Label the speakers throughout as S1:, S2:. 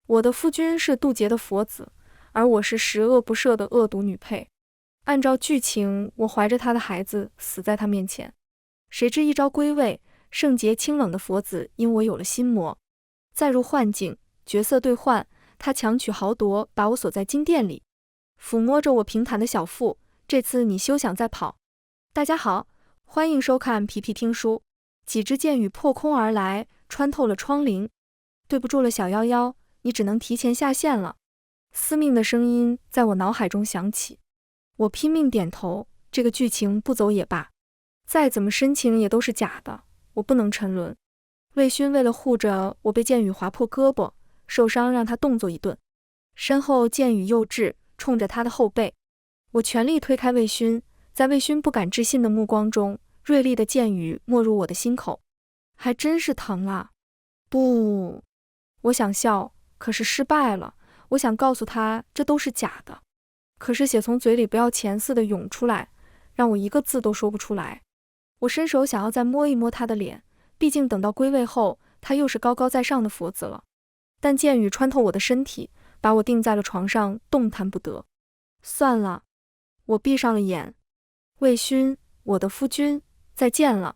S1: 我的夫君是渡劫的佛子，而我是十恶不赦的恶毒女配。按照剧情，我怀着他的孩子死在他面前，谁知一朝归位，圣洁清冷的佛子因我有了心魔，再入幻境，角色兑换，他强取豪夺，把我锁在金殿里，抚摸着我平坦的小腹。这次你休想再跑！大家好，欢迎收看皮皮听书。几支箭雨破空而来，穿透了窗棂。对不住了，小夭夭，你只能提前下线了。司命的声音在我脑海中响起，我拼命点头。这个剧情不走也罢，再怎么深情也都是假的，我不能沉沦。魏勋为了护着我被箭雨划破胳膊，受伤让他动作一顿，身后箭雨又至，冲着他的后背。我全力推开魏勋，在魏勋不敢置信的目光中，锐利的箭雨没入我的心口，还真是疼啊！不，我想笑，可是失败了。我想告诉他这都是假的，可是血从嘴里不要钱似的涌出来，让我一个字都说不出来。我伸手想要再摸一摸他的脸，毕竟等到归位后，他又是高高在上的佛子了。但箭雨穿透我的身体，把我钉在了床上，动弹不得。算了，我闭上了眼。魏勋，我的夫君，再见了。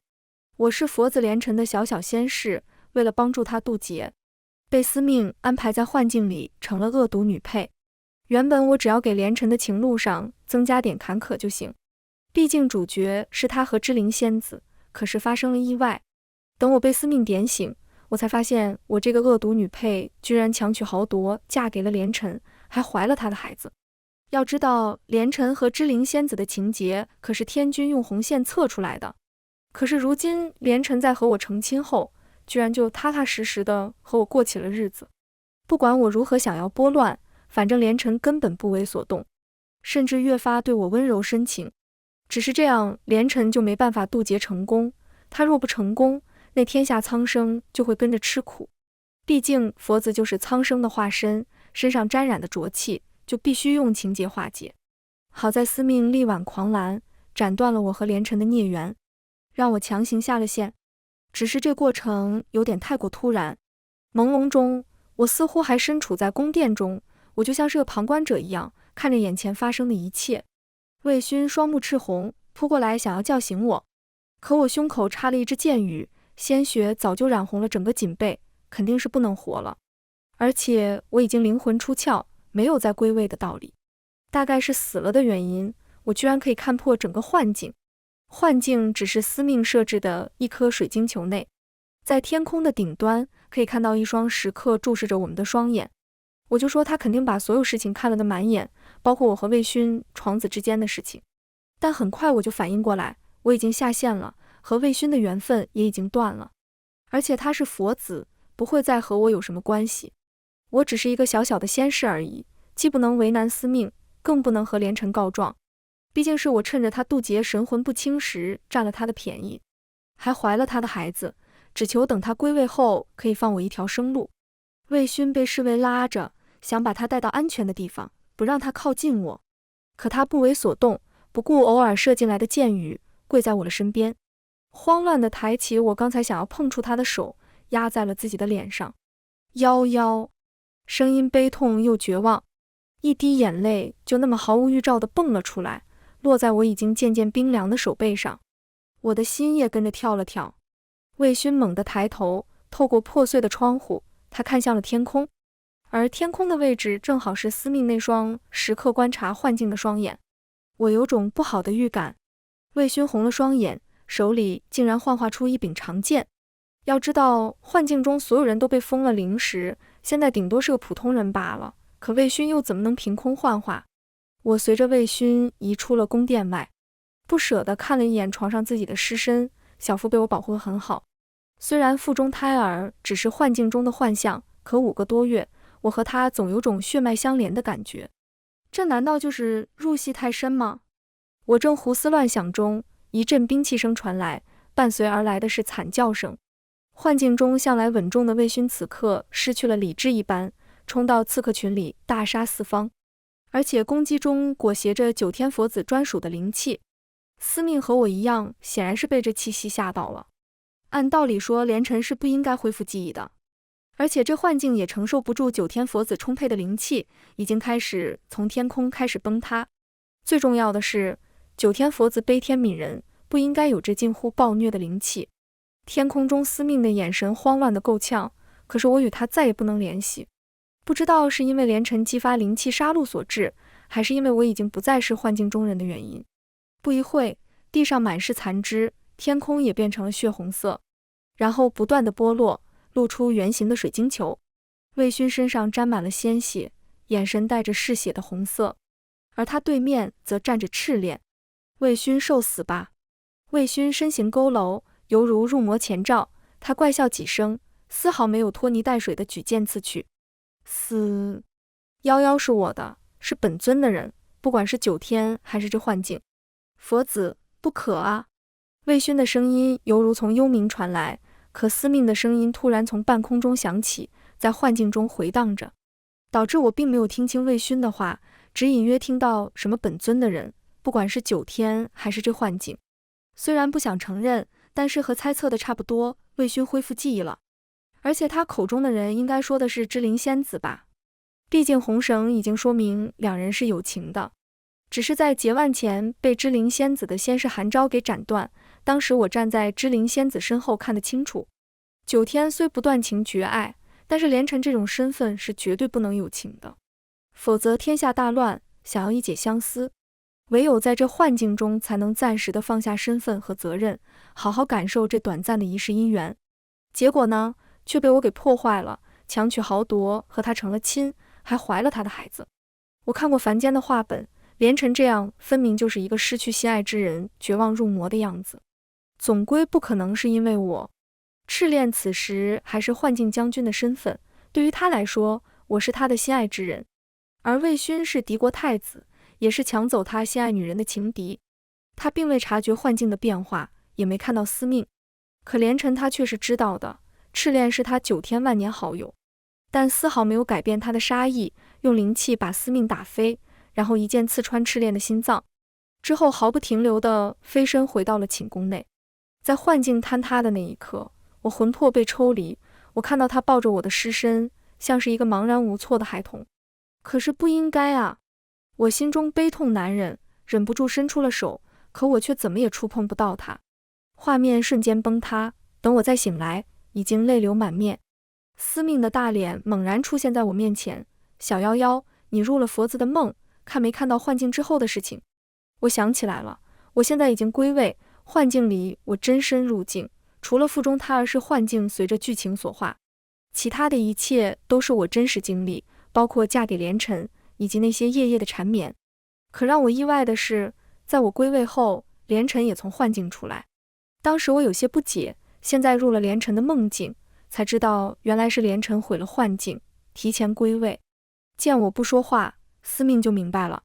S1: 我是佛子连尘的小小仙士，为了帮助他渡劫，被司命安排在幻境里，成了恶毒女配。原本我只要给连尘的情路上增加点坎坷就行，毕竟主角是他和之灵仙子，可是发生了意外。等我被司命点醒，我才发现我这个恶毒女配居然强取豪夺，嫁给了连尘，还怀了他的孩子。要知道，连尘和之灵仙子的情节可是天君用红线测出来的。可是如今连尘在和我成亲后，居然就踏踏实实的和我过起了日子。不管我如何想要拨乱，反正连尘根本不为所动，甚至越发对我温柔深情。只是这样，连尘就没办法渡劫成功。他若不成功，那天下苍生就会跟着吃苦。毕竟佛子就是苍生的化身，身上沾染的浊气就必须用情劫化解。好在司命力挽狂澜，斩断了我和连尘的孽缘，让我强行下了线。只是这过程有点太过突然，朦胧中，我似乎还身处在宫殿中，我就像是个旁观者一样，看着眼前发生的一切。魏勋双目赤红，扑过来想要叫醒我，可我胸口插了一支箭雨，鲜血早就染红了整个锦被，肯定是不能活了。而且我已经灵魂出窍，没有再归位的道理。大概是死了的原因，我居然可以看破整个幻境。幻境只是司命设置的一颗水晶球内，在天空的顶端可以看到一双时刻注视着我们的双眼。我就说他肯定把所有事情看了的满眼，包括我和魏勋床子之间的事情。但很快我就反应过来，我已经下线了，和魏勋的缘分也已经断了。而且他是佛子，不会再和我有什么关系。我只是一个小小的仙士而已，既不能为难司命，更不能和连尘告状。毕竟是我趁着他渡劫神魂不清时占了他的便宜，还怀了他的孩子，只求等他归位后可以放我一条生路。魏勋被侍卫拉着，想把他带到安全的地方，不让他靠近我。可他不为所动，不顾偶尔射进来的箭雨，跪在我的身边，慌乱地抬起我刚才想要碰触他的手，压在了自己的脸上。夭夭，声音悲痛又绝望，一滴眼泪就那么毫无预兆地蹦了出来，落在我已经渐渐冰凉的手背上。我的心也跟着跳了跳。魏勋猛地抬头，透过破碎的窗户，他看向了天空，而天空的位置正好是司命那双时刻观察幻境的双眼。我有种不好的预感。魏勋红了双眼，手里竟然幻化出一柄长剑。要知道，幻境中所有人都被封了灵时，现在顶多是个普通人罢了，可魏勋又怎么能凭空幻化？我随着魏勋移出了宫殿外，不舍得看了一眼床上自己的尸身，小腹被我保护得很好。虽然腹中胎儿只是幻境中的幻象，可5个多月，我和他总有种血脉相连的感觉。这难道就是入戏太深吗？我正胡思乱想中，一阵兵器声传来，伴随而来的是惨叫声。幻境中向来稳重的魏勋此刻失去了理智一般，冲到刺客群里大杀四方，而且攻击中裹挟着九天佛子专属的灵气。司命和我一样，显然是被这气息吓到了。按道理说，连尘是不应该恢复记忆的，而且这幻境也承受不住九天佛子充沛的灵气，已经开始从天空开始崩塌。最重要的是，九天佛子悲天悯人，不应该有这近乎暴虐的灵气。天空中司命的眼神慌乱得够呛，可是我与他再也不能联系。不知道是因为连尘激发灵气杀戮所致，还是因为我已经不再是幻境中人的原因。不一会，地上满是残肢，天空也变成了血红色，然后不断的剥落，露出圆形的水晶球。魏勋身上沾满了鲜血，眼神带着嗜血的红色，而他对面则站着赤练。魏勋受死吧！魏勋身形佝偻，犹如入魔前兆，他怪笑几声，丝毫没有拖泥带水的举剑刺去。死！夭夭是我的，是本尊的人，不管是九天还是这幻境。佛子，不可啊！魏勋的声音犹如从幽冥传来，可司命的声音突然从半空中响起，在幻境中回荡着，导致我并没有听清魏勋的话，只隐约听到什么本尊的人，不管是九天还是这幻境。虽然不想承认，但是和猜测的差不多，魏勋恢复记忆了。而且他口中的人应该说的是芝灵仙子吧，毕竟红绳已经说明两人是有情的，只是在结腕前被芝灵仙子的仙势寒招给斩断。当时我站在芝灵仙子身后看得清楚，九天虽不断情绝爱，但是连尘这种身份是绝对不能有情的，否则天下大乱。想要一解相思，唯有在这幻境中才能暂时的放下身份和责任，好好感受这短暂的一世姻缘。结果呢，却被我给破坏了，强取豪夺，和他成了亲，还怀了他的孩子。我看过凡间的话本，连尘这样分明就是一个失去心爱之人，绝望入魔的样子。总归不可能是因为我。赤练此时还是幻境将军的身份，对于他来说，我是他的心爱之人，而魏勋是敌国太子，也是抢走他心爱女人的情敌。他并未察觉幻境的变化，也没看到司命，可连尘他却是知道的。赤练是他9天万年好友，但丝毫没有改变他的杀意，用灵气把司命打飞，然后一剑刺穿赤练的心脏，之后毫不停留地飞身回到了寝宫内。在幻境坍塌的那一刻，我魂魄被抽离，我看到他抱着我的尸身，像是一个茫然无措的孩童。可是不应该啊！我心中悲痛难忍，忍不住伸出了手，可我却怎么也触碰不到他。画面瞬间崩塌，等我再醒来，已经泪流满面。司命的大脸猛然出现在我面前，小夭夭，你入了佛子的梦，看没看到幻境之后的事情？我想起来了，我现在已经归位，幻境里我真身入境，除了腹中胎儿是幻境随着剧情所化，其他的一切都是我真实经历，包括嫁给连尘，以及那些夜夜的缠绵。可让我意外的是，在我归位后，连尘也从幻境出来。当时我有些不解，现在入了连尘的梦境，才知道原来是连尘毁了幻境，提前归位。见我不说话，司命就明白了，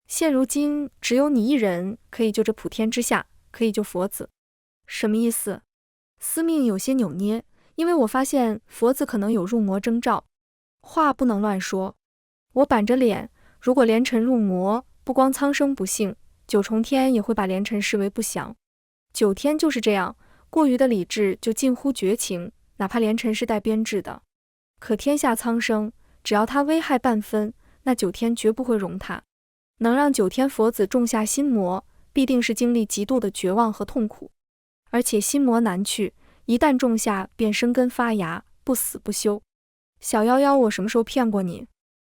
S1: 现如今只有你一人可以救这普天之下，可以救佛子。什么意思？司命有些扭捏，因为我发现佛子可能有入魔征兆。话不能乱说。我板着脸，如果连尘入魔，不光苍生不幸，9重天也会把连尘视为不祥。9天就是这样，过于的理智就近乎绝情，哪怕连尘是带编制的。可天下苍生，只要他危害半分，那9天绝不会容他。能让9天佛子种下心魔，必定是经历极度的绝望和痛苦。而且心魔难去，一旦种下便生根发芽，不死不休。小夭夭，我什么时候骗过你？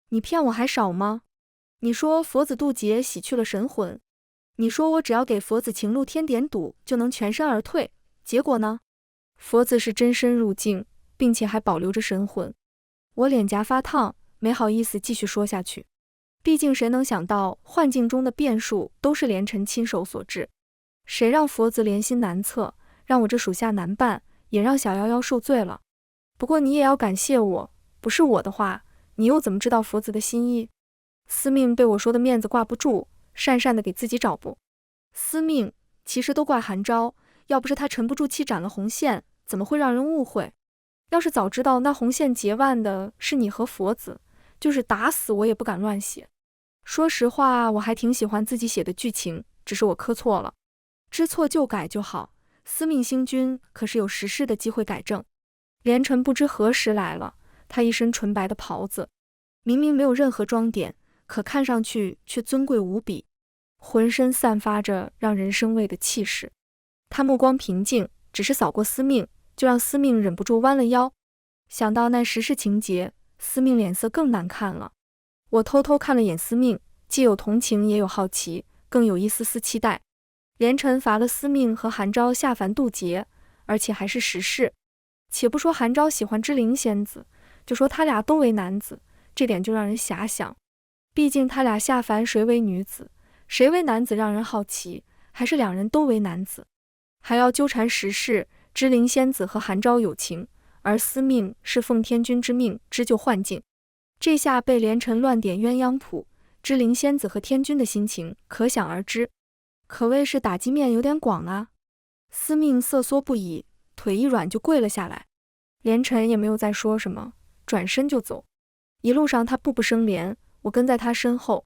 S1: 你骗我还少吗？你说佛子渡劫洗去了神魂，你说我只要给佛子情路添点堵就能全身而退，结果呢？佛子是真身入境，并且还保留着神魂。我脸颊发烫，没好意思继续说下去。毕竟谁能想到幻境中的变数都是连尘亲手所致，谁让佛子怜心难测，让我这属下难办，也让小夭夭受罪了。不过你也要感谢我，不是我的话，你又怎么知道佛子的心意？司命被我说的面子挂不住，讪讪的给自己找补。司命其实都怪韩昭，要不是他沉不住气斩了红线，怎么会让人误会？要是早知道那红线结腕的是你和佛子，就是打死我也不敢乱写。说实话，我还挺喜欢自己写的剧情，只是我磕错了，知错就改就好。司命星君可是有10世的机会改正。连尘不知何时来了，她一身纯白的袍子，明明没有任何装点，可看上去却尊贵无比，浑身散发着让人生畏的气势。她目光平静，只是扫过司命，就让司命忍不住弯了腰。想到那时事情节，司命脸色更难看了。我偷偷看了眼司命，既有同情也有好奇，更有一丝丝期待。连城罚了司命和韩昭下凡渡劫，而且还是实事。且不说韩昭喜欢芝灵仙子，就说他俩都为男子，这点就让人遐想。毕竟他俩下凡谁为女子，谁为男子让人好奇，还是两人都为男子。还要纠缠实事，芝灵仙子和韩昭有情，而司命是奉天君之命织就幻境。这下被连城乱点鸳鸯谱，芝灵仙子和天君的心情可想而知，可谓是打击面有点广啊。司命瑟缩不已，腿一软就跪了下来。连城也没有再说什么，转身就走。一路上他步步生莲，我跟在他身后，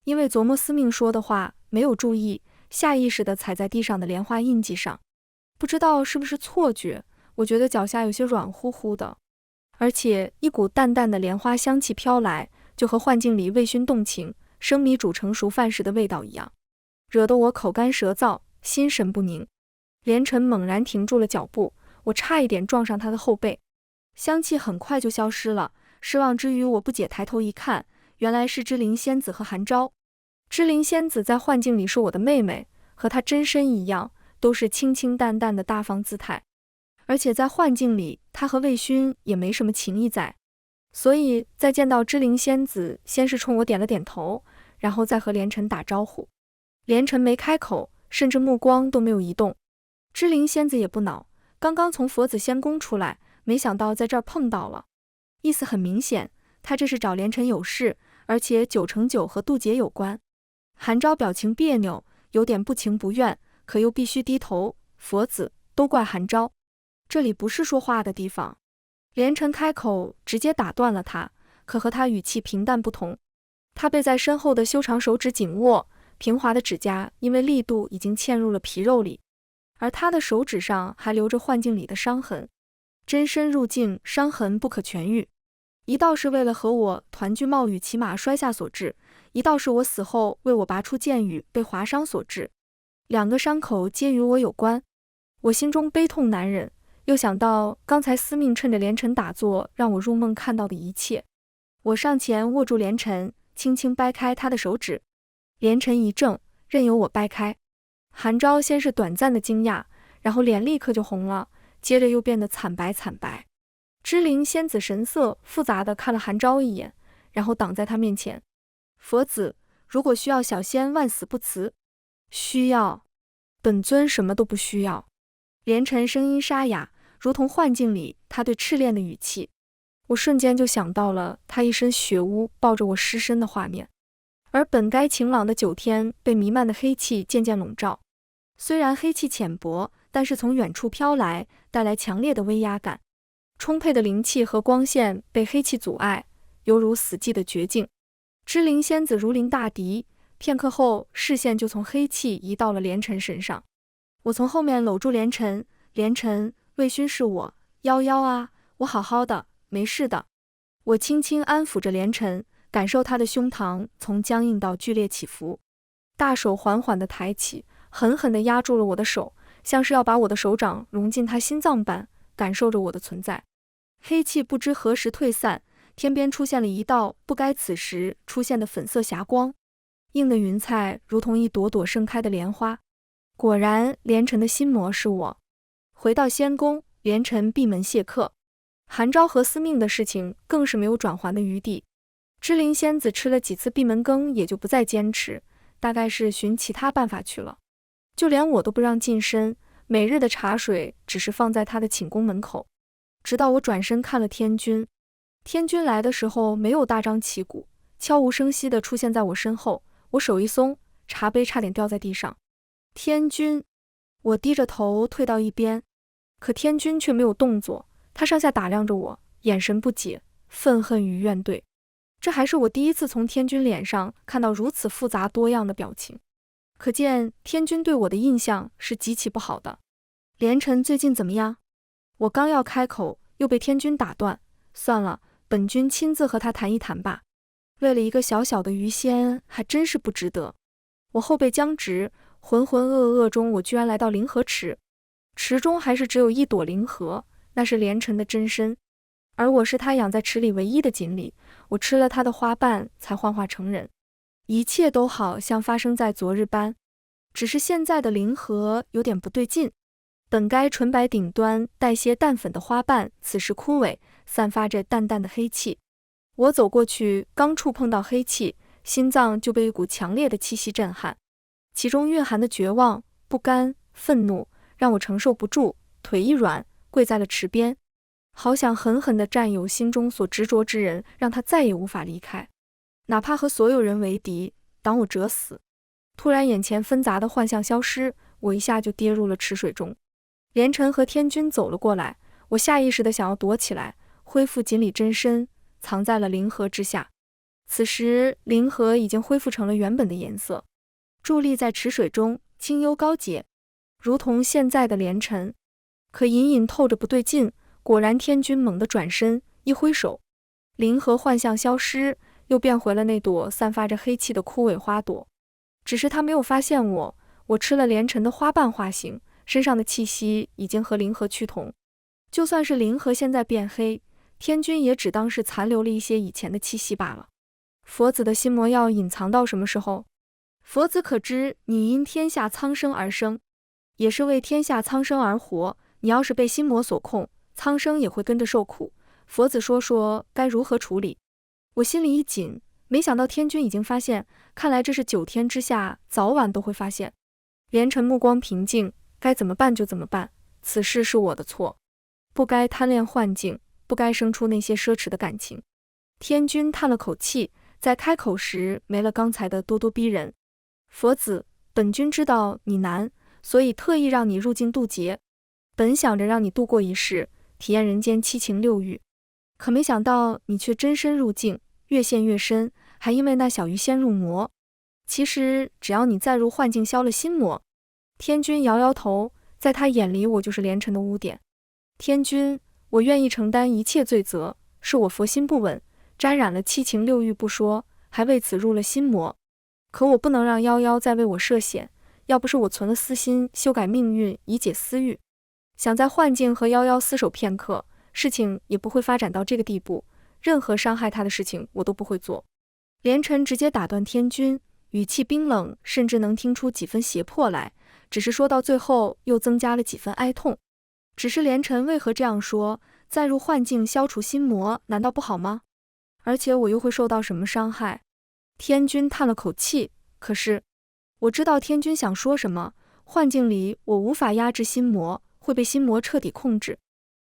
S1: 因为琢磨司命说的话，没有注意，下意识地踩在地上的莲花印记上。不知道是不是错觉，我觉得脚下有些软乎乎的，而且一股淡淡的莲花香气飘来，就和幻境里味熏动情、生米煮成熟饭时的味道一样，惹得我口干舌燥，心神不宁。连城猛然停住了脚步，我差一点撞上他的后背。香气很快就消失了，失望之余，我不解抬头一看，原来是芝灵仙子和韩昭。芝灵仙子在幻境里是我的妹妹，和她真身一样，都是清清淡淡的大方姿态，而且在幻境里，她和魏勋也没什么情谊在，所以在见到芝灵仙子，先是冲我点了点头，然后再和连城打招呼。连城没开口，甚至目光都没有移动。芝灵仙子也不恼，刚刚从佛子仙宫出来，没想到在这儿碰到了，意思很明显，他这是找连城有事，而且9成9和渡劫有关。韩昭表情别扭，有点不情不愿，可又必须低头。佛子，都怪韩昭，这里不是说话的地方。连城开口直接打断了他，可和他语气平淡不同。他背在身后的修长手指紧握，平滑的指甲因为力度已经嵌入了皮肉里，而他的手指上还留着幻境里的伤痕。真身入境，伤痕不可痊愈。一道是为了和我团聚冒雨骑马摔下所致，一道是我死后为我拔出剑羽被划伤所致。两个伤口皆与我有关。我心中悲痛难忍，又想到刚才司命趁着连城打坐让我入梦看到的一切。我上前握住连城，轻轻掰开他的手指。连城一怔，任由我掰开。韩昭先是短暂的惊讶，然后脸立刻就红了，接着又变得惨白惨白。芝灵仙子神色复杂地看了韩昭一眼，然后挡在他面前。佛子，如果需要，小仙万死不辞。需要？本尊什么都不需要。连城声音沙哑，如同幻境里他对赤练的语气。我瞬间就想到了他一身血污抱着我尸身的画面，而本该晴朗的9天被弥漫的黑气渐渐笼罩。虽然黑气浅薄，但是从远处飘来，带来强烈的威压感。充沛的灵气和光线被黑气阻碍，犹如死寂的绝境。芝灵仙子如临大敌，片刻后视线就从黑气移到了连城身上。我从后面搂住连城，连城，魏勋是我，夭夭啊，我好好的，没事的。我轻轻安抚着连城，感受他的胸膛从僵硬到剧烈起伏，大手缓缓地抬起，狠狠地压住了我的手，像是要把我的手掌融进他心脏般，感受着我的存在。黑气不知何时退散，天边出现了一道不该此时出现的粉色霞光，映的云彩如同一朵朵盛开的莲花。果然，连城的心魔是我。回到仙宫，连城闭门谢客。韩昭和司命的事情更是没有转圜的余地。芝灵仙子吃了几次闭门羹，也就不再坚持，大概是寻其他办法去了。就连我都不让近身，每日的茶水只是放在他的寝宫门口。直到我转身看了天君，天君来的时候没有大张旗鼓，悄无声息地出现在我身后，我手一松，茶杯差点掉在地上。天君，我低着头退到一边，可天君却没有动作，他上下打量着我，眼神不解，愤恨与怨怼。这还是我第一次从天君脸上看到如此复杂多样的表情，可见天君对我的印象是极其不好的。连城最近怎么样？我刚要开口，又被天君打断。算了，本君亲自和他谈一谈吧。为了一个小小的鱼仙，还真是不值得。我后背僵直，浑浑噩噩中，我居然来到灵河池。池中还是只有一朵灵河，那是连城的真身，而我是他养在池里唯一的锦鲤。我吃了他的花瓣，才幻化成人。一切都好像发生在昨日般，只是现在的灵河有点不对劲。本该纯白顶端带些淡粉的花瓣，此时枯萎，散发着淡淡的黑气。我走过去，刚触碰到黑气，心脏就被一股强烈的气息震撼，其中蕴含的绝望、不甘、愤怒，让我承受不住，腿一软，跪在了池边。好想狠狠地占有心中所执着之人，让他再也无法离开，哪怕和所有人为敌，挡我者死。突然眼前纷杂的幻象消失，我一下就跌入了池水中。连城和天君走了过来，我下意识地想要躲起来，恢复锦鲤真身，藏在了灵河之下。此时灵河已经恢复成了原本的颜色，伫立在池水中，清幽高洁，如同现在的连城。可隐隐透着不对劲，果然天君猛地转身，一挥手，灵河幻象消失，又变回了那朵散发着黑气的枯萎花朵。只是他没有发现我，我吃了连城的花瓣化形，身上的气息已经和灵河趋同。就算是灵河现在变黑，天君也只当是残留了一些以前的气息罢了。佛子的心魔要隐藏到什么时候？佛子可知你因天下苍生而生，也是为天下苍生而活。你要是被心魔所控，苍生也会跟着受苦。佛子说该如何处理。我心里一紧，没想到天君已经发现，看来这是9天之下，早晚都会发现。连城目光平静，该怎么办就怎么办，此事是我的错，不该贪恋幻境，不该生出那些奢侈的感情。天君叹了口气，在开口时没了刚才的咄咄逼人。佛子，本君知道你难，所以特意让你入境渡劫，本想着让你度过一世，体验人间七情六欲，可没想到你却真身入境，越陷越深，还因为那小鱼仙入魔。其实只要你再入幻境，消了心魔。天君摇摇头，在他眼里我就是连城的污点。天君，我愿意承担一切罪责，是我佛心不稳，沾染了七情六欲不说，还为此入了心魔。可我不能让夭夭再为我涉险，要不是我存了私心，修改命运以解私欲，想在幻境和夭夭厮守片刻，事情也不会发展到这个地步，任何伤害他的事情我都不会做。连城直接打断天君，语气冰冷，甚至能听出几分胁迫来，只是说到最后又增加了几分哀痛。只是连城为何这样说？再入幻境消除心魔，难道不好吗？而且我又会受到什么伤害？天君叹了口气，可是我知道天君想说什么。幻境里我无法压制心魔，会被心魔彻底控制，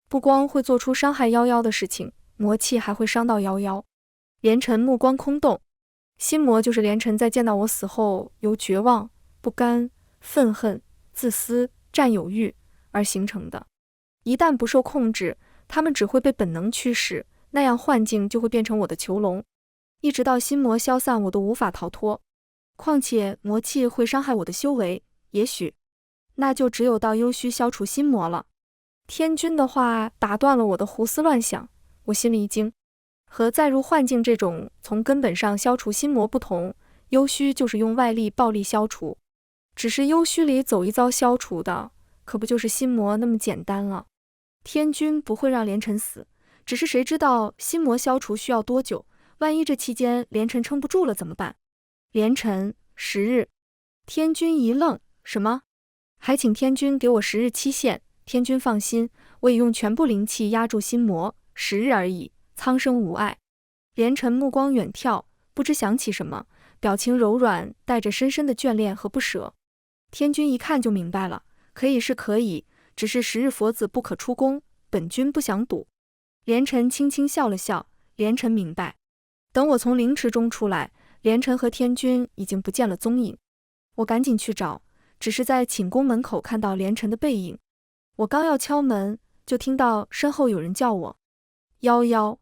S1: 不光会做出伤害夭夭的事情，魔气还会伤到夭夭。连城目光空洞，心魔就是连城在见到我死后由绝望、不甘、愤恨、自私、占有欲而形成的。一旦不受控制，他们只会被本能驱使，那样幻境就会变成我的囚笼，一直到心魔消散，我都无法逃脱。况且魔气会伤害我的修为，也许那就只有到幽虚消除心魔了。天君的话打断了我的胡思乱想，我心里一惊。和再入幻境这种从根本上消除心魔不同，幽虚就是用外力暴力消除，只是幽虚里走一遭消除的，可不就是心魔那么简单了。天君不会让连城死，只是谁知道心魔消除需要多久，万一这期间连城撑不住了怎么办？连城10日。天君一愣，什么？还请天君给我10日期限。天君放心，我已用全部灵气压住心魔，10日而已，苍生无碍。连城目光远眺，不知想起什么，表情柔软，带着深深的眷恋和不舍。天君一看就明白了，可以是可以，只是10日佛子不可出宫，本君不想赌。连城轻轻笑了笑，连城明白。等我从灵池中出来，连城和天君已经不见了踪影。我赶紧去找，只是在寝宫门口看到连城的背影。我刚要敲门，就听到身后有人叫我夭夭。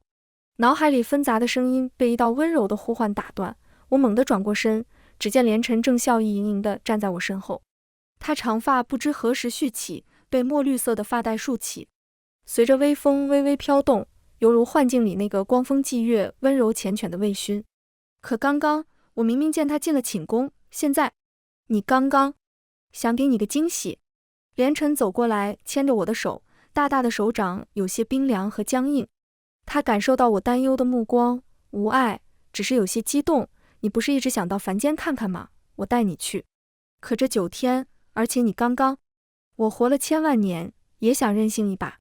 S1: 脑海里纷杂的声音被一道温柔的呼唤打断，我猛地转过身，只见连城正笑意盈盈地站在我身后。他长发不知何时蓄起，被墨绿色的发带束起，随着微风微微飘动，犹如幻境里那个光风霁月、温柔缱绻的魏勋。可刚刚我明明见他进了寝宫，现在你刚刚想给你个惊喜。连晨走过来，牵着我的手，大大的手掌有些冰凉和僵硬。他感受到我担忧的目光，无碍，只是有些激动。你不是一直想到凡间看看吗？我带你去。可这9天，而且你刚刚……我活了千万年，也想任性一把。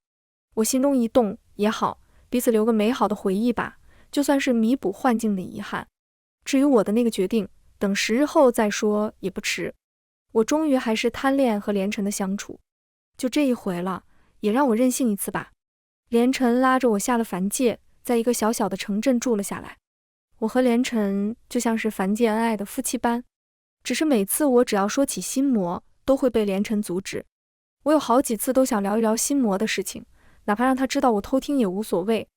S1: 我心中一动，也好，彼此留个美好的回忆吧，就算是弥补幻境的遗憾。至于我的那个决定，等10日后再说也不迟。我终于还是贪恋和连晨的相处，就这一回了，也让我任性一次吧。连晨拉着我下了凡界，在一个小小的城镇住了下来。我和连晨就像是凡界恩爱的夫妻般，只是每次我只要说起心魔，都会被连晨阻止。我有好几次都想聊一聊心魔的事情，哪怕让他知道我偷听也无所谓。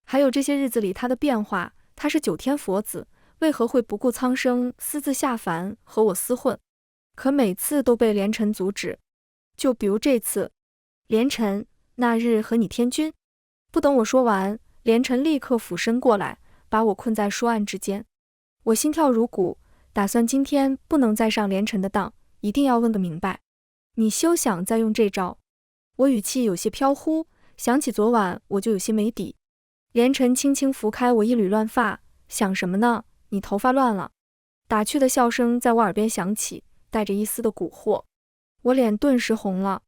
S1: 还有这些日子里他的变化，他是9天佛子，为何会不顾苍生私自下凡和我厮混？可每次都被连晨阻止。就比如这次，连晨，那日和你天君。不等我说完，连晨立刻俯身过来，把我困在说案之间。我心跳如鼓，打算今天不能再上连晨的当，一定要问个明白。你休想再用这招。我语气有些飘忽，想起昨晚我就有些没底。连晨轻轻拂开我一缕乱发，想什么呢？你头发乱了。打趣的笑声在我耳边响起，带着一丝的蛊惑。我脸顿时红了，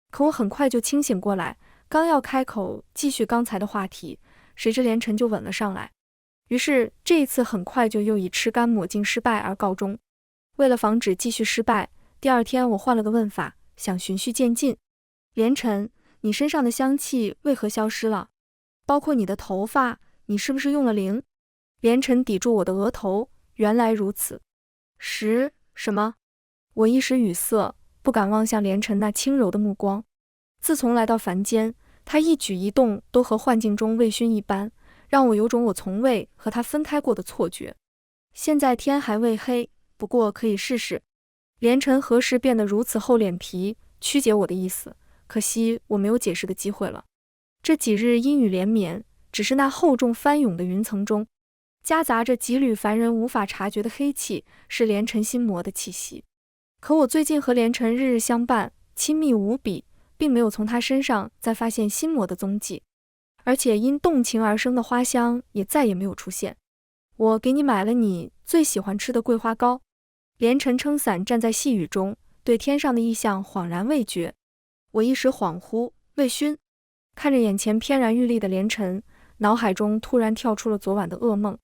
S1: 可我很快就清醒过来，刚要开口继续刚才的话题，谁知连晨就吻了上来。于是这一次很快就又以吃干抹净失败而告终。为了防止继续失败，第2天我换了个问法，想循序渐进。连晨，你身上的香气为何消失了？包括你的头发，你是不是用了灵？连晨抵住我的额头，原来如此。什么？我一时语塞，不敢望向连晨那轻柔的目光。自从来到凡间，他一举一动都和幻境中魏勋一般，让我有种我从未和他分开过的错觉。现在天还未黑，不过可以试试。连晨何时变得如此厚脸皮，曲解我的意思？可惜我没有解释的机会了。这几日阴雨连绵，只是那厚重翻涌的云层中，夹杂着几缕凡人无法察觉的黑气，是连晨心魔的气息。可我最近和连晨日日相伴，亲密无比，并没有从他身上再发现心魔的踪迹，而且因动情而生的花香也再也没有出现。我给你买了你最喜欢吃的桂花糕。连晨撑伞站在细雨中，对天上的异象恍然未觉。我一时恍惚，魏勋。看着眼前翩然欲立的连晨，脑海中突然跳出了昨晚的噩梦。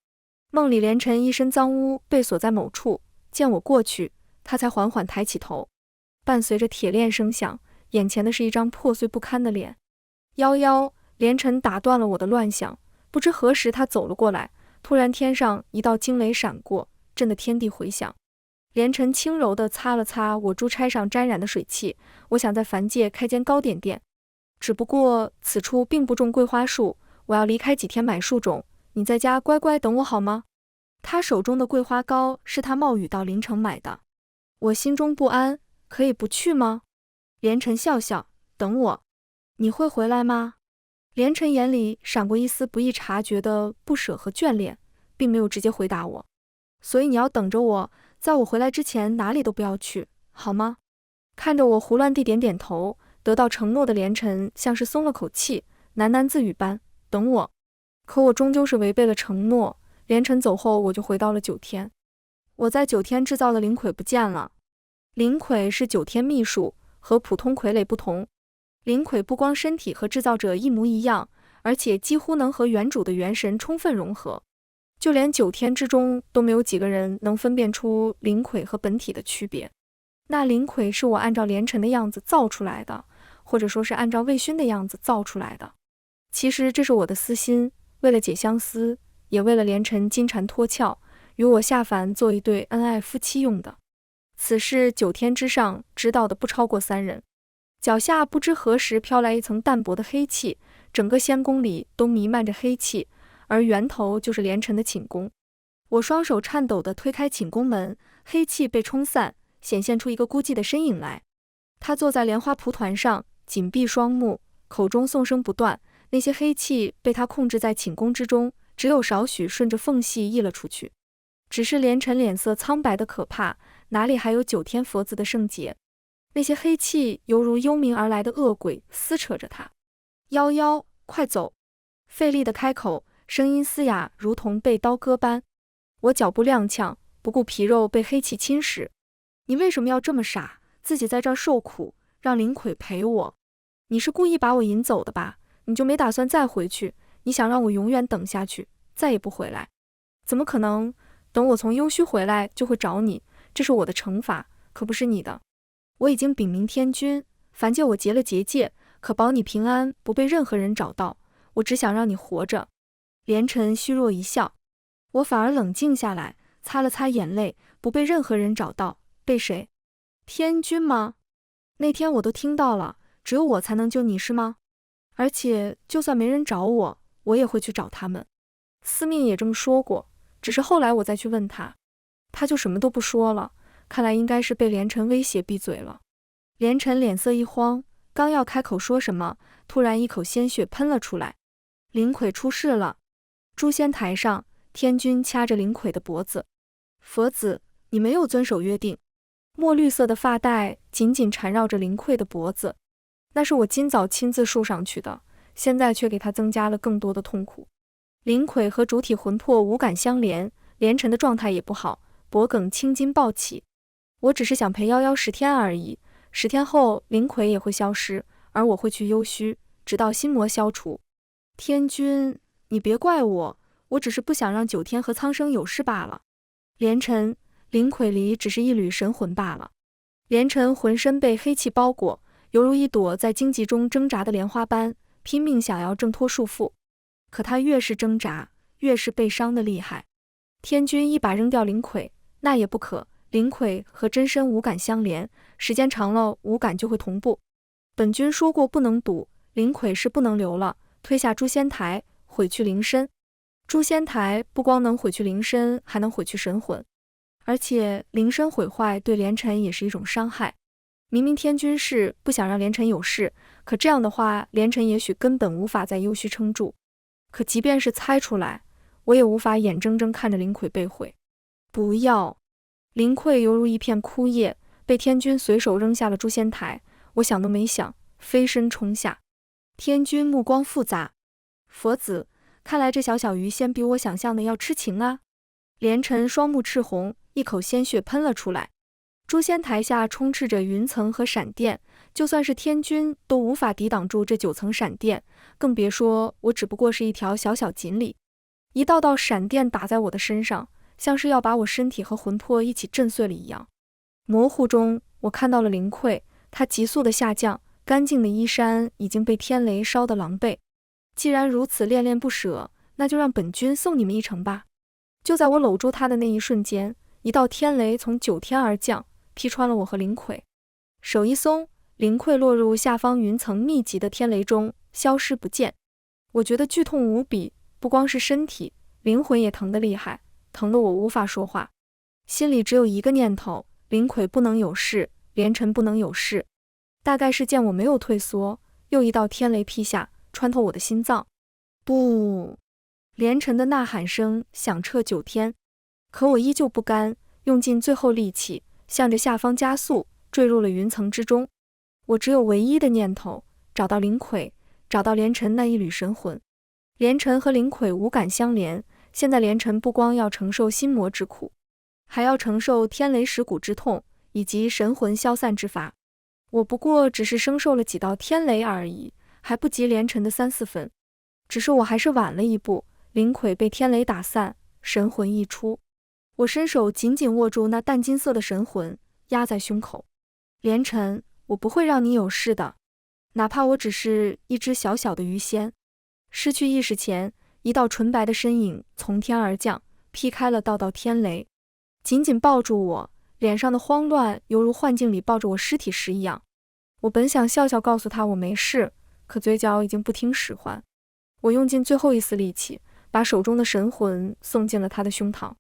S1: 梦里连晨一身脏污被锁在某处，见我过去，他才缓缓抬起头，伴随着铁链声响，眼前的是一张破碎不堪的脸。夭，连晨打断了我的乱想。不知何时他走了过来，突然天上一道惊雷闪过，震得天地回响。连晨轻柔地擦了擦我珠钗上沾染的水汽，我想在凡界开间糕点店，只不过此处并不种桂花树，我要离开几天买树种，你在家乖乖等我好吗？他手中的桂花糕是他冒雨到临城买的。我心中不安，可以不去吗？连晨笑笑，等我。你会回来吗？连晨眼里闪过一丝不易察觉的不舍和眷恋，并没有直接回答我。所以你要等着我，在我回来之前哪里都不要去，好吗？看着我胡乱地点点头，得到承诺的连晨像是松了口气，喃喃自语般，等我。可我终究是违背了承诺，连晨走后我就回到了9天。我在9天制造的灵魁不见了。灵魁是9天秘术，和普通傀儡不同。灵魁不光身体和制造者一模一样，而且几乎能和原主的元神充分融合，就连9天之中都没有几个人能分辨出灵魁和本体的区别。那灵魁是我按照连晨的样子造出来的，或者说是按照魏勋的样子造出来的。其实这是我的私心，为了解相思，也为了连晨金蝉脱壳，与我下凡做一对恩爱夫妻用的。此事9天之上知道的不超过3人。脚下不知何时飘来一层淡薄的黑气，整个仙宫里都弥漫着黑气，而源头就是连晨的寝宫。我双手颤抖地推开寝宫门，黑气被冲散，显现出一个孤寂的身影来。他坐在莲花蒲团上，紧闭双目，口中诵声不断，那些黑气被他控制在寝宫之中，只有少许顺着缝隙溢了出去。只是连城脸色苍白的可怕，哪里还有9天佛子的圣洁？那些黑气犹如幽冥而来的恶鬼，撕扯着他。夭夭，快走！费力的开口，声音嘶哑，如同被刀割般。我脚步踉跄，不顾皮肉被黑气侵蚀。你为什么要这么傻？自己在这儿受苦，让林奎陪我？你是故意把我引走的吧？你就没打算再回去？你想让我永远等下去，再也不回来？怎么可能？等我从幽虚回来就会找你，这是我的惩罚，可不是你的。我已经禀明天君，凡借我结了结界，可保你平安，不被任何人找到。我只想让你活着。连城虚弱一笑，我反而冷静下来，擦了擦眼泪。不被任何人找到，被谁？天君吗？那天我都听到了，只有我才能救你是吗？而且就算没人找我，我也会去找他们。司命也这么说过，只是后来我再去问他，他就什么都不说了。看来应该是被连城威胁闭嘴了。连城脸色一慌，刚要开口说什么，突然一口鲜血喷了出来。林奎出事了！诛仙台上，天君掐着林奎的脖子。佛子，你没有遵守约定。墨绿色的发带紧紧缠绕着林奎的脖子，那是我今早亲自束上去的，现在却给他增加了更多的痛苦。林奎和主体魂魄五感相连，连城的状态也不好，脖梗青筋暴起。我只是想陪夭夭10天而已，10天后林奎也会消失，而我会去幽虚，直到心魔消除。天君，你别怪我，我只是不想让9天和苍生有事罢了。连城，林奎里只是一缕神魂罢了。连城浑身被黑气包裹，犹如一朵在荆棘中挣扎的莲花般，拼命想要挣脱束缚。可他越是挣扎，越是被伤的厉害。天君一把扔掉林奎，那也不可。林奎和真身五感相连，时间长了五感就会同步。本君说过不能赌，林奎是不能留了，推下诛仙台，毁去灵身。诛仙台不光能毁去灵身，还能毁去神魂，而且灵身毁坏对连城也是一种伤害。明明天君是不想让连城有事，可这样的话，连城也许根本无法在幽虚撑住。可即便是猜出来，我也无法眼睁睁看着林奎被毁。不要！林奎犹如一片枯叶，被天君随手扔下了诛仙台。我想都没想，飞身冲下。天君目光复杂，佛子，看来这小小鱼仙比我想象的要痴情啊！连城双目赤红，一口鲜血喷了出来。诛仙台下充斥着云层和闪电，就算是天君都无法抵挡住这9层闪电，更别说我只不过是一条小小锦鲤。一道道闪电打在我的身上，像是要把我身体和魂魄一起震碎了一样。模糊中，我看到了林奎，他急速的下降，干净的衣衫已经被天雷烧得狼狈。既然如此恋恋不舍，那就让本君送你们一程吧。就在我搂住他的那一瞬间，一道天雷从9天而降，劈穿了我和林奎。手一松，林奎落入下方云层密集的天雷中，消失不见。我觉得剧痛无比，不光是身体，灵魂也疼得厉害，疼得我无法说话。心里只有一个念头，林奎不能有事，连城不能有事。大概是见我没有退缩，又一道天雷劈下，穿透我的心脏。不！连城的呐喊声响彻9天，可我依旧不甘，用尽最后力气，向着下方加速，坠入了云层之中。我只有唯一的念头，找到林奎，找到连城那一缕神魂。连城和林奎五感相连，现在连城不光要承受心魔之苦，还要承受天雷蚀骨之痛，以及神魂消散之罚。我不过只是生受了几道天雷而已，还不及连城的3、4分。只是我还是晚了一步，林奎被天雷打散，神魂溢出。我伸手紧紧握住那淡金色的神魂，压在胸口。连城，我不会让你有事的，哪怕我只是一只小小的鱼仙。失去意识前，一道纯白的身影从天而降，劈开了道道天雷，紧紧抱住我，脸上的慌乱犹如幻境里抱着我尸体时一样。我本想笑笑告诉他我没事，可嘴角已经不听使唤。我用尽最后一丝力气，把手中的神魂送进了他的胸膛，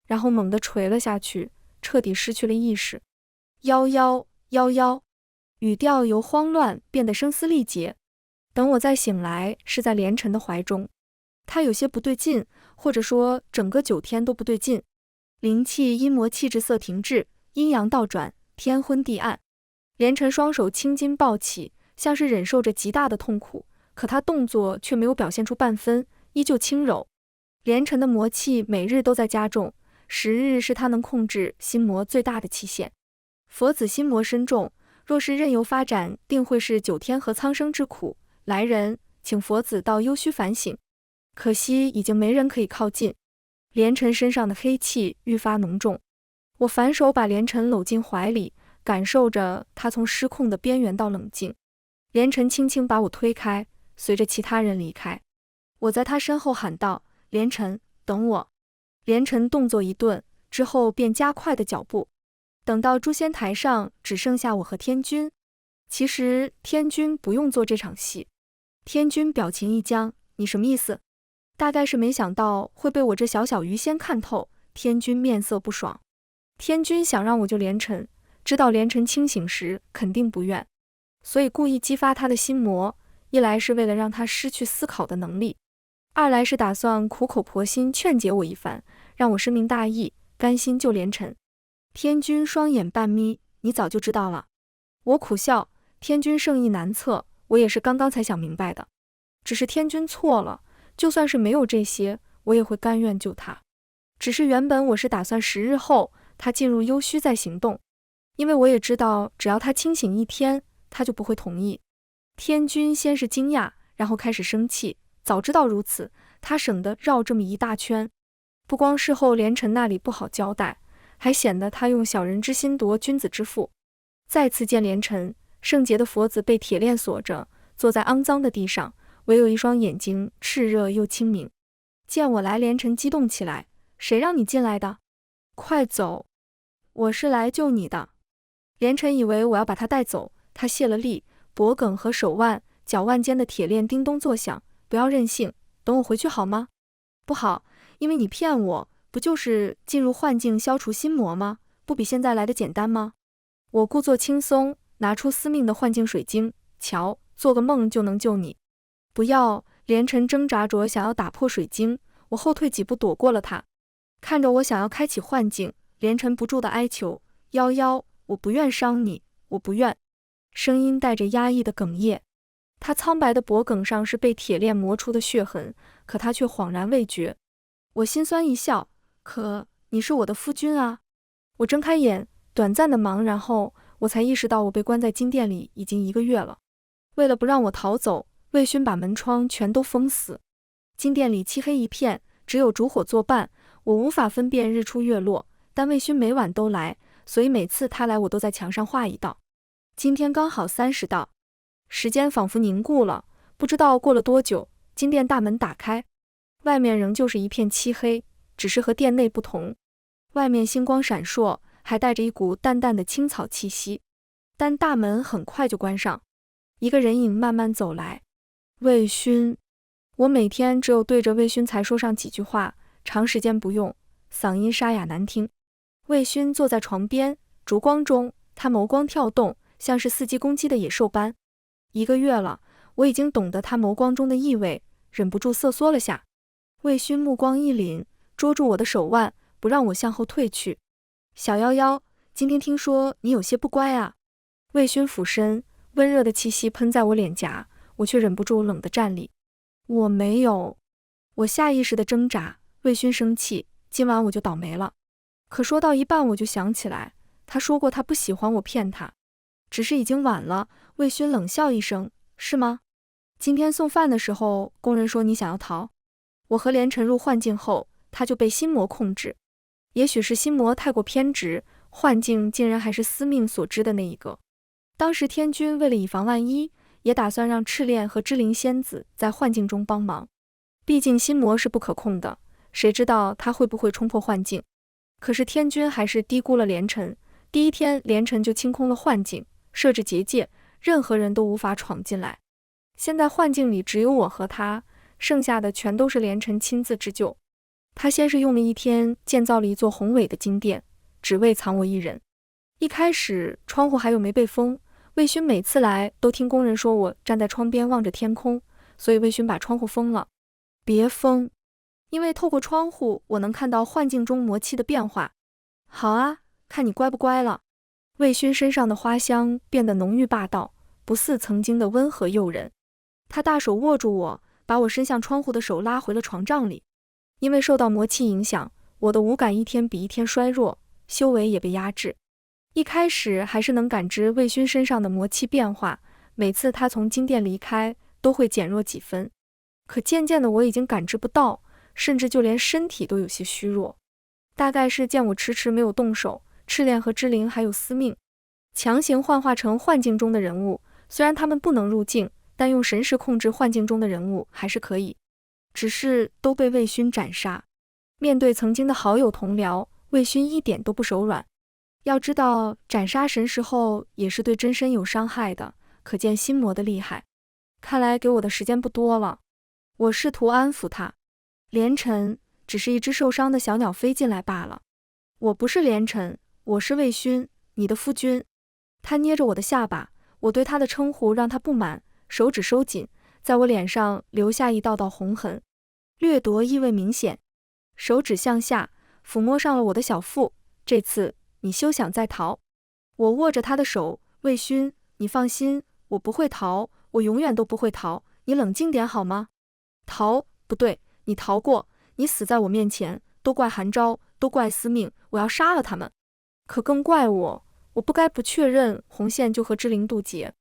S1: 然后猛地垂了下去，彻底失去了意识。夭夭，夭夭，语调由慌乱变得声嘶力竭。等我再醒来，是在连城的怀中。他有些不对劲，或者说整个9天都不对劲。灵气阴魔气质色停滞，阴阳倒转，天昏地暗。连城双手青筋暴起，像是忍受着极大的痛苦，可他动作却没有表现出半分，依旧轻柔。连城的魔气每日都在加重，10日是他能控制心魔最大的期限。佛子心魔深重，若是任由发展，定会是9天和苍生之苦。来人，请佛子到幽虚反省。可惜已经没人可以靠近。连城身上的黑气愈发浓重，我反手把连城搂进怀里，感受着他从失控的边缘到冷静。连城轻轻把我推开，随着其他人离开。我在他身后喊道：连城，等我。连城动作一顿，之后便加快的脚步。等到诛仙台上，只剩下我和天君。其实天君不用做这场戏。天君表情一僵，你什么意思？大概是没想到会被我这小小鱼仙看透，天君面色不爽。天君想让我救连城，知道连城清醒时肯定不愿，所以故意激发他的心魔，一来是为了让他失去思考的能力，二来是打算苦口婆心劝解我一番，让我深明大义，甘心救连城。天君双眼半眯，你早就知道了。我苦笑，天君圣意难测，我也是刚刚才想明白的。只是天君错了，就算是没有这些，我也会甘愿救他。只是原本我是打算10日后他进入幽虚再行动，因为我也知道只要他清醒1天，他就不会同意。天君先是惊讶，然后开始生气，早知道如此，他省得绕这么一大圈。不光事后连城那里不好交代，还显得他用小人之心夺君子之腹。再次见连城，圣洁的佛子被铁链锁着，坐在肮脏的地上，唯有一双眼睛炽热又清明。见我来，连城激动起来，谁让你进来的？快走！我是来救你的。连城以为我要把他带走，他泄了力，脖颈和手腕、脚腕间的铁链叮咚作响。不要任性，等我回去好吗？不好，因为你骗我，不就是进入幻境消除心魔吗？不比现在来的简单吗？我故作轻松，拿出司命的幻境水晶，瞧，做个梦就能救你。不要！连城挣扎着想要打破水晶，我后退几步躲过了他。看着我想要开启幻境，连城不住的哀求：夭夭，我不愿伤你，我不愿。声音带着压抑的哽咽。他苍白的脖颈上是被铁链磨出的血痕，可他却恍然未觉。我心酸一笑，可你是我的夫君啊。我睁开眼，短暂的茫然后，我才意识到我被关在金殿里已经1个月了。为了不让我逃走，魏勋把门窗全都封死。金殿里漆黑一片，只有烛火作伴，我无法分辨日出月落，但魏勋每晚都来，所以每次他来我都在墙上画一道。今天刚好30道。时间仿佛凝固了，不知道过了多久，金殿大门打开，外面仍旧是一片漆黑，只是和殿内不同。外面星光闪烁，还带着一股淡淡的青草气息，但大门很快就关上。一个人影慢慢走来，魏勋。我每天只有对着魏勋才说上几句话，长时间不用，嗓音沙哑难听。魏勋坐在床边，烛光中，他眸光跳动，像是伺机攻击的野兽般。1个月了，我已经懂得他眸光中的意味，忍不住瑟缩了下。魏勋目光一凛，捉住我的手腕，不让我向后退去。小夭夭，今天听说你有些不乖啊。魏勋俯身，温热的气息喷在我脸颊，我却忍不住冷地站立。我没有。我下意识地挣扎。魏勋生气，今晚我就倒霉了。可说到一半我就想起来，他说过他不喜欢我骗他。只是已经晚了。魏勋冷笑一声，是吗？今天送饭的时候，工人说你想要逃。我和连城入幻境后，他就被心魔控制。也许是心魔太过偏执，幻境竟然还是司命所知的那一个。当时天君为了以防万一，也打算让赤炼和芝灵仙子在幻境中帮忙。毕竟心魔是不可控的，谁知道他会不会冲破幻境。可是天君还是低估了连城。第1天连城就清空了幻境，设置结界，任何人都无法闯进来。现在幻境里只有我和他，剩下的全都是连城亲自织就。他先是用了1天建造了一座宏伟的金殿，只为藏我一人。一开始窗户还有没被封，魏勋每次来都听工人说我站在窗边望着天空，所以魏勋把窗户封了。别封，因为透过窗户我能看到幻境中魔气的变化。好啊，看你乖不乖了。魏勋身上的花香变得浓郁霸道，不似曾经的温和诱人。他大手握住我，把我伸向窗户的手拉回了床帐里。因为受到魔气影响，我的五感一天比一天衰弱，修为也被压制。一开始还是能感知魏勋身上的魔气变化，每次他从金殿离开都会减弱几分。可渐渐的我已经感知不到，甚至就连身体都有些虚弱。大概是见我迟迟没有动手，赤练和之灵还有司命强行幻化成幻境中的人物，虽然他们不能入境，但用神识控制幻境中的人物还是可以，只是都被魏勋斩杀。面对曾经的好友同僚，魏勋一点都不手软。要知道斩杀神识后也是对真身有伤害的，可见心魔的厉害。看来给我的时间不多了。我试图安抚他，连尘只是一只受伤的小鸟飞进来罢了。我不是连尘，我是魏勋，你的夫君。他捏着我的下巴，我对他的称呼让他不满，手指收紧，在我脸上留下一道道红痕，掠夺意味明显。手指向下抚摸上了我的小腹，这次你休想再逃。我握着他的手，魏勋，你放心，我不会逃，我永远都不会逃，你冷静点好吗？逃？不对，你逃过，你死在我面前，都怪韩昭，都怪司命，我要杀了他们。可更怪我不该不确认红线就和之灵渡劫，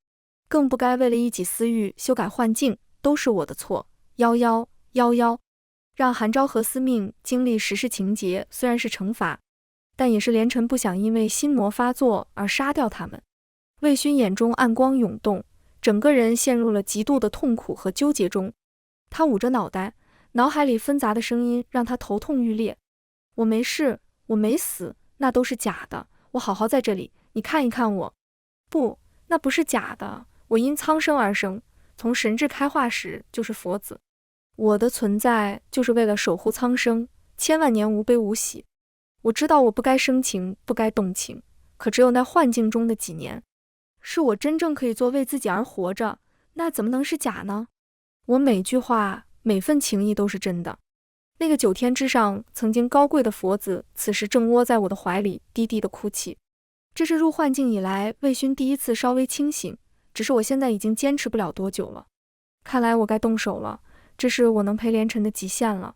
S1: 更不该为了一己私欲修改幻境，都是我的错。1111，让韩昭和司命经历时事情节虽然是惩罚，但也是连尘不想因为心魔发作而杀掉他们。魏勋眼中暗光涌动，整个人陷入了极度的痛苦和纠结中。他捂着脑袋，脑海里纷杂的声音让他头痛欲裂。我没事，我没死，那都是假的，我好好在这里，你看一看我。不，那不是假的，我因苍生而生，从神智开化时就是佛子。我的存在就是为了守护苍生，千万年无悲无喜。我知道我不该生情，不该动情，可只有那幻境中的几年，是我真正可以做为自己而活着，那怎么能是假呢？我每句话，每份情意都是真的。那个9天之上曾经高贵的佛子，此时正窝在我的怀里，低低的哭泣。这是入幻境以来魏勋第一次稍微清醒，只是我现在已经坚持不了多久了。看来我该动手了，这是我能陪连尘的极限了。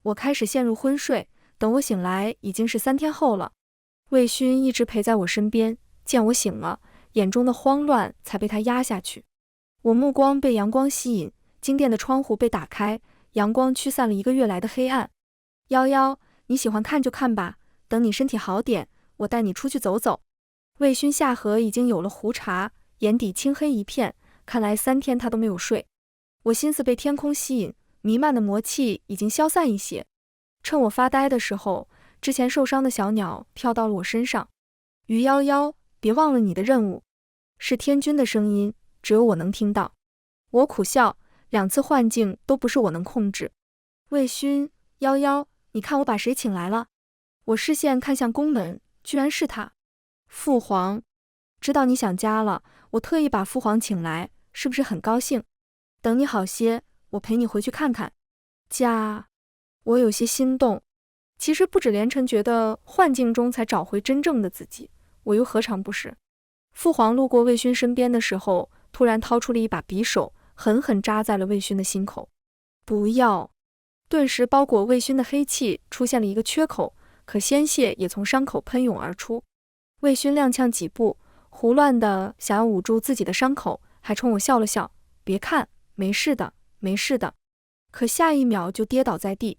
S1: 我开始陷入昏睡，等我醒来已经是3天后了。魏勋一直陪在我身边，见我醒了，眼中的慌乱才被他压下去。我目光被阳光吸引，金殿的窗户被打开，阳光驱散了1个月来的黑暗。11，你喜欢看就看吧，等你身体好点，我带你出去走走。魏勋下颌已经有了胡茬，眼底青黑一片，看来3天他都没有睡。我心思被天空吸引，弥漫的魔气已经消散一些。趁我发呆的时候，之前受伤的小鸟跳到了我身上。于11，别忘了你的任务。是天君的声音，只有我能听到。我苦笑，2次幻境都不是我能控制。魏勋，11，你看我把谁请来了？我视线看向宫门，居然是他。父皇，知道你想家了，我特意把父皇请来，是不是很高兴？等你好些，我陪你回去看看。家，我有些心动。其实不止连尘觉得幻境中才找回真正的自己，我又何尝不是？父皇路过魏勋身边的时候，突然掏出了一把匕首，狠狠扎在了魏勋的心口。不要！顿时包裹魏勋的黑气出现了一个缺口，可鲜血也从伤口喷涌而出。魏勋踉跄几步，胡乱的想要捂住自己的伤口，还冲我笑了笑，别看，没事的，没事的。可下一秒就跌倒在地。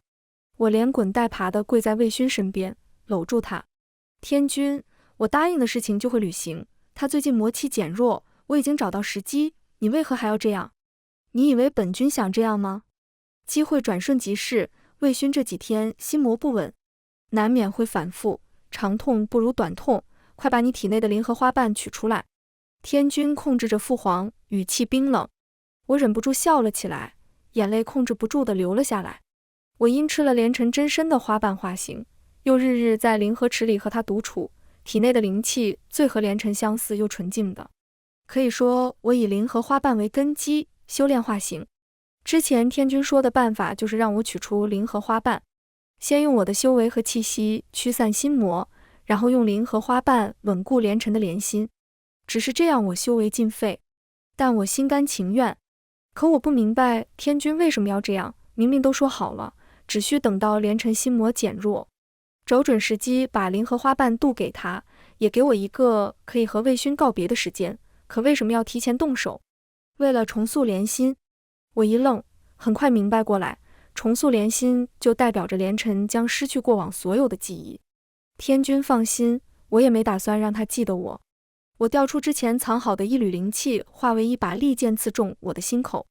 S1: 我连滚带爬的跪在魏勋身边，搂住他。天君，我答应的事情就会履行，他最近魔气减弱，我已经找到时机，你为何还要这样？你以为本君想这样吗？机会转瞬即逝，魏勋这几天心魔不稳，难免会反复，长痛不如短痛，快把你体内的灵和花瓣取出来。天君控制着父皇，语气冰冷。我忍不住笑了起来，眼泪控制不住的流了下来。我因吃了连尘真身的花瓣化形，又日日在灵河池里和他独处，体内的灵气最和连尘相似又纯净的。可以说我以灵和花瓣为根基，修炼化形。之前天君说的办法就是让我取出灵和花瓣，先用我的修为和气息驱散心魔，然后用灵和花瓣稳固连尘的莲心。只是这样我修为尽废，但我心甘情愿。可我不明白天君为什么要这样，明明都说好了，只需等到连尘心魔减弱，找准时机把灵和花瓣渡给他，也给我一个可以和魏勋告别的时间。可为什么要提前动手？为了重塑莲心。我一愣，很快明白过来，重塑莲心就代表着连尘将失去过往所有的记忆。天君放心，我也没打算让他记得我。我调出之前藏好的一缕灵气，化为一把利剑刺中我的心口，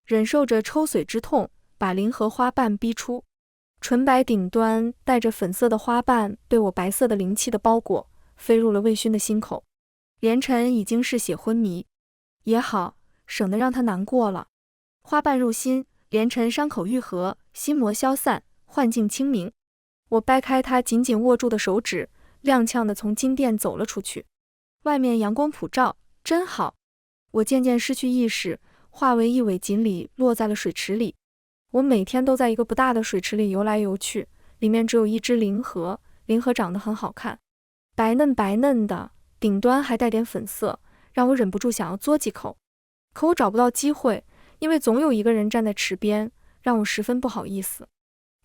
S1: 忍受着抽髓之痛，把灵和花瓣逼出。纯白顶端带着粉色的花瓣被我白色的灵气的包裹，飞入了魏勋的心口。连尘已经嗜血昏迷，也好，省得让他难过了。花瓣入心，连尘伤口愈合，心魔消散，幻境清明。我掰开他紧紧握住的手指，踉跄地从金殿走了出去。外面阳光普照，真好。我渐渐失去意识，化为一尾锦鲤落在了水池里。我每天都在一个不大的水池里游来游去，里面只有一只灵河，灵河长得很好看，白嫩白嫩的，顶端还带点粉色，让我忍不住想要嘬几口。可我找不到机会，因为总有一个人站在池边，让我十分不好意思。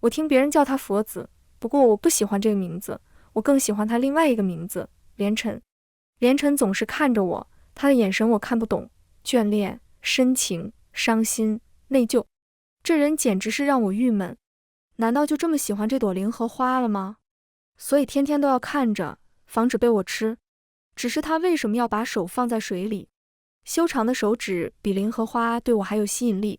S1: 我听别人叫他佛子，不过我不喜欢这个名字，我更喜欢他另外一个名字，连尘。连尘总是看着我，他的眼神我看不懂，眷恋、深情、伤心、内疚。这人简直是让我郁闷。难道就这么喜欢这朵灵荷花了吗？所以天天都要看着，防止被我吃。只是他为什么要把手放在水里？修长的手指比灵荷花对我还有吸引力。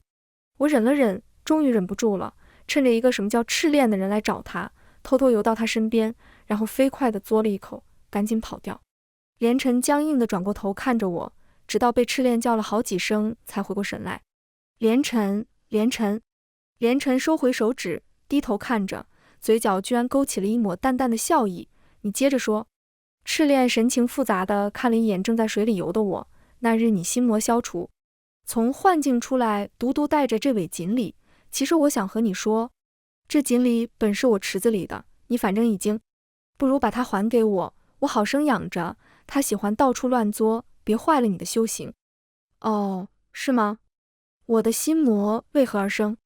S1: 我忍了忍，终于忍不住了，趁着一个什么叫赤练的人来找他，偷偷游到他身边，然后飞快地嘬了一口，赶紧跑掉。连尘僵硬地转过头看着我，直到被赤练叫了好几声才回过神来。连尘，连尘。连尘收回手指，低头看着，嘴角居然勾起了一抹淡淡的笑意。你接着说。赤练神情复杂地看了一眼正在水里游的我。那日你心魔消除，从幻境出来，独独带着这尾锦鲤。其实我想和你说，这锦鲤本是我池子里的，你反正已经，不如把它还给我，我好生养着。它喜欢到处乱作，别坏了你的修行。哦，是吗？我的心魔为何而生？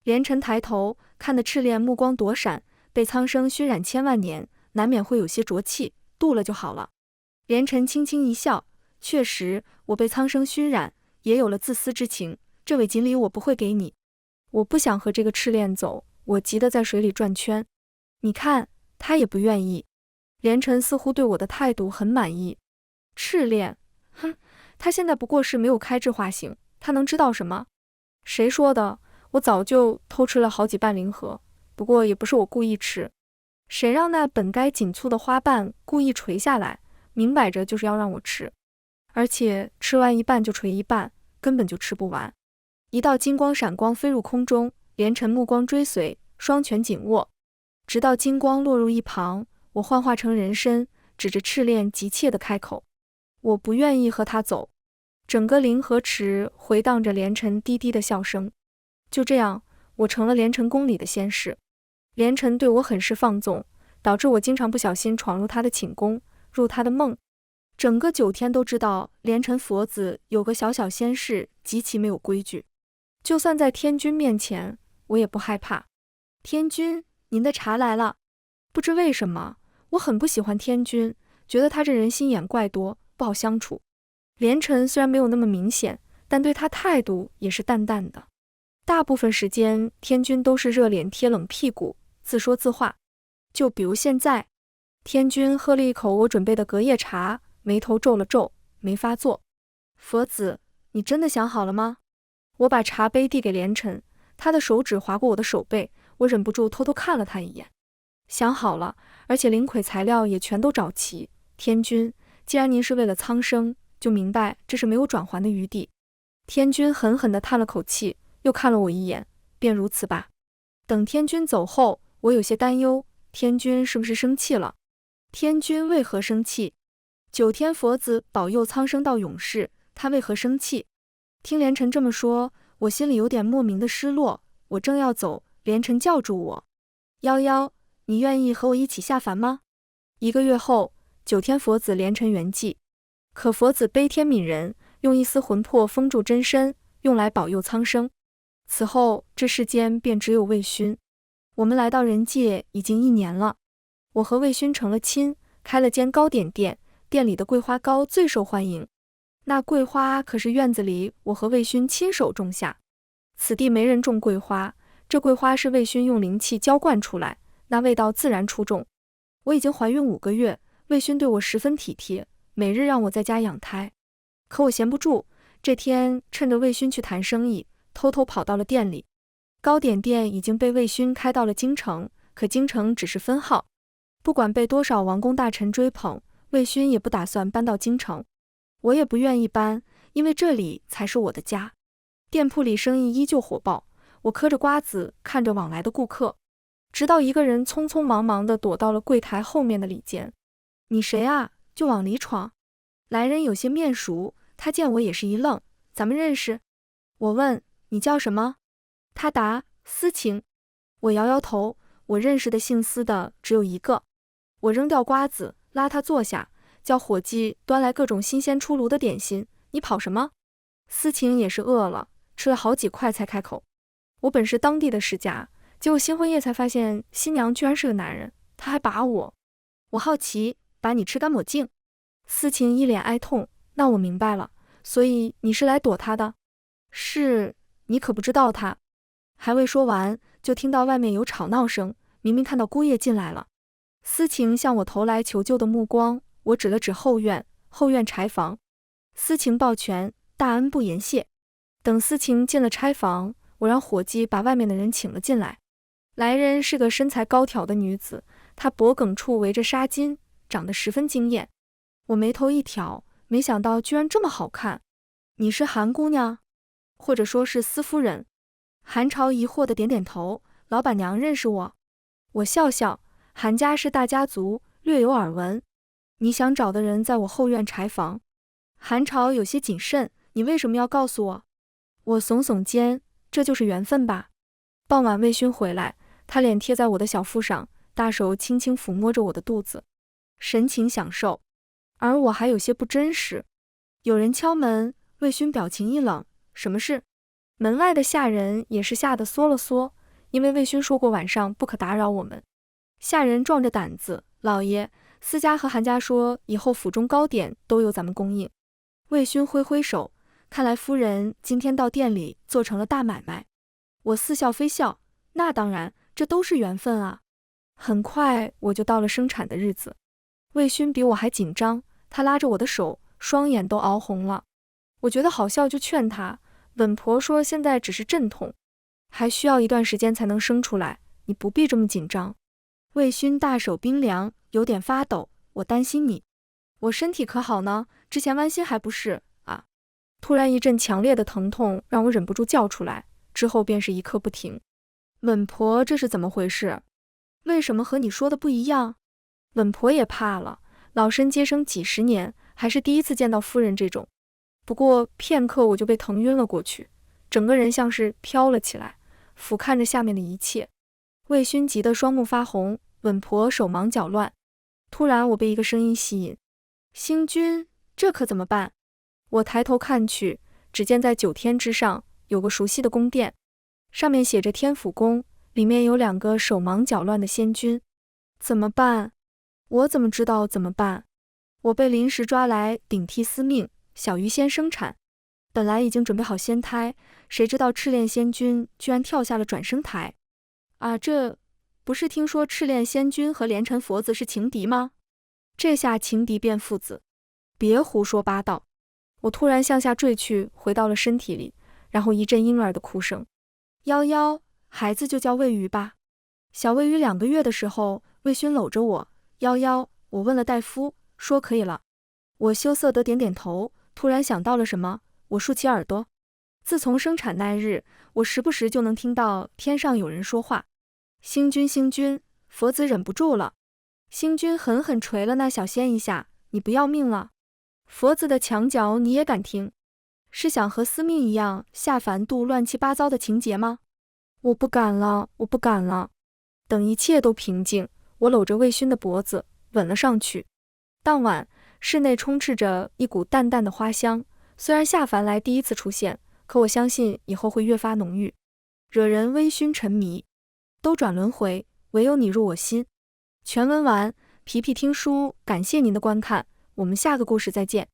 S1: 连尘抬头看得赤练目光躲闪，被苍生熏染千万年，难免会有些浊气，渡了就好了。连尘轻轻一笑，确实，我被苍生熏染，也有了自私之情。这尾锦鲤我不会给你，我不想和这个赤练走。我急得在水里转圈。你看，他也不愿意。连尘似乎对我的态度很满意。赤练，哼，他现在不过是没有开智化形，他能知道什么？谁说的？我早就偷吃了好几瓣灵荷，不过也不是我故意吃。谁让那本该紧簇的花瓣故意垂下来，明摆着就是要让我吃。而且吃完一半就垂一半，根本就吃不完。一道金光闪光飞入空中，连尘目光追随，双拳紧握，直到金光落入一旁，我幻化成人身，指着赤练急切地开口。我不愿意和他走。整个灵河池回荡着连尘低低的笑声。就这样，我成了连尘宫里的仙侍。连尘对我很是放纵，导致我经常不小心闯入他的寝宫，入他的梦。整个9天都知道连尘佛子有个小小仙侍极其没有规矩，就算在天君面前，我也不害怕。天君，您的茶来了。不知为什么，我很不喜欢天君，觉得他这人心眼怪多，不好相处。连尘虽然没有那么明显，但对他态度也是淡淡的。大部分时间，天君都是热脸贴冷屁股，自说自话。就比如现在，天君喝了一口我准备的隔夜茶，眉头皱了皱，没发作。佛子，你真的想好了吗？我把茶杯递给连尘，他的手指划过我的手背，我忍不住偷偷看了他一眼。想好了，而且灵魁材料也全都找齐。天君，既然您是为了苍生，就明白这是没有转圜的余地。天君狠狠地叹了口气，又看了我一眼，便如此吧。等天君走后，我有些担忧，天君是不是生气了？天君为何生气？9天佛子保佑苍生到永世，他为何生气？听连晨这么说，我心里有点莫名的失落。我正要走，连晨叫住我：夭夭，你愿意和我一起下凡吗？1个月后，9天佛子连晨圆寂。可佛子悲天悯人，用一丝魂魄封住真身，用来保佑苍生。此后，这世间便只有魏勋。我们来到人界已经1年了，我和魏勋成了亲，开了间糕点店，店里的桂花糕最受欢迎。那桂花可是院子里我和魏勋亲手种下，此地没人种桂花，这桂花是魏勋用灵气浇灌出来，那味道自然出众。我已经怀孕5个月，魏勋对我十分体贴，每日让我在家养胎。可我闲不住，这天趁着魏勋去谈生意，偷偷跑到了店里。糕点店已经被魏勋开到了京城，可京城只是分号，不管被多少王公大臣追捧，魏勋也不打算搬到京城。我也不愿意搬，因为这里才是我的家。店铺里生意依旧火爆，我嗑着瓜子看着往来的顾客，直到一个人匆匆忙忙地躲到了柜台后面的里间。你谁啊？就往里闯。来人有些面熟，他见我也是一愣，咱们认识？我问，你叫什么？他答，思晴。我摇摇头，我认识的姓司的只有一个。我扔掉瓜子，拉他坐下，叫伙计端来各种新鲜出炉的点心。你跑什么？思晴也是饿了，吃了好几块才开口。我本是当地的世家，结果新婚夜才发现新娘居然是个男人，他还把我。我好奇，把你吃干抹净。思晴一脸哀痛，那我明白了，所以你是来躲他的？是，你可不知道他。还未说完，就听到外面有吵闹声，明明看到姑爷进来了。思晴向我投来求救的目光，我指了指后院，后院柴房。思晴抱拳，大恩不言谢。等思晴进了柴房，我让伙计把外面的人请了进来。来人是个身材高挑的女子，她脖颈处围着纱巾，长得十分惊艳。我眉头一挑，没想到居然这么好看。你是韩姑娘，或者说是司夫人？韩朝疑惑的点点头，老板娘认识我。我笑笑，韩家是大家族，略有耳闻。你想找的人在我后院柴房。韩朝有些谨慎，你为什么要告诉我？我耸耸肩，这就是缘分吧。傍晚魏勋回来，他脸贴在我的小腹上，大手轻轻抚摸着我的肚子，神情享受。而我还有些不真实。有人敲门，魏勋表情一冷，什么事？门外的下人也是吓得缩了缩，因为魏勋说过晚上不可打扰我们。下人壮着胆子，老爷，司家和韩家说以后府中糕点都由咱们供应。魏勋挥挥手，看来夫人今天到店里做成了大买卖。我似笑非笑，那当然，这都是缘分啊。很快我就到了生产的日子。魏勋比我还紧张，他拉着我的手，双眼都熬红了。我觉得好笑，就劝他，稳婆说现在只是阵痛，还需要一段时间才能生出来，你不必这么紧张。魏勋大手冰凉，有点发抖，我担心你。我身体可好呢？之前剜心还不是啊。突然一阵强烈的疼痛让我忍不住叫出来，之后便是一刻不停。稳婆，这是怎么回事？为什么和你说的不一样？稳婆也怕了，老身接生几十年，还是第一次见到夫人这种。不过片刻我就被疼晕了过去，整个人像是飘了起来，俯瞰着下面的一切。魏勋急得双目发红，稳婆手忙脚乱。突然我被一个声音吸引，星君，这可怎么办？我抬头看去，只见在9天之上有个熟悉的宫殿，上面写着天府宫，里面有2个手忙脚乱的仙君。怎么办？我怎么知道怎么办？我被临时抓来顶替司命，小鱼仙生产。本来已经准备好仙胎，谁知道赤练仙君居然跳下了转生台。啊，这不是听说赤练仙君和连尘佛子是情敌吗？这下情敌变父子，别胡说八道。我突然向下坠去，回到了身体里，然后一阵婴儿的哭声。夭夭，孩子就叫魏鱼吧。小魏鱼2个月的时候，魏勋搂着我。夭夭，我问了大夫，说可以了。我羞涩地点点头，突然想到了什么，我竖起耳朵。自从生产那日，我时不时就能听到天上有人说话。星君，星君，佛子忍不住了。星君狠狠捶了那小仙一下，你不要命了？佛子的墙角你也敢听？是想和司命一样下凡度乱七八糟的情节吗？我不敢了，我不敢了。等一切都平静，我搂着魏勋的脖子吻了上去。当晚，室内充斥着一股淡淡的花香，虽然下凡来第一次出现，可我相信以后会越发浓郁，惹人微醺沉迷。都转轮回，唯有你入我心。全文完，皮皮听书感谢您的观看，我们下个故事再见。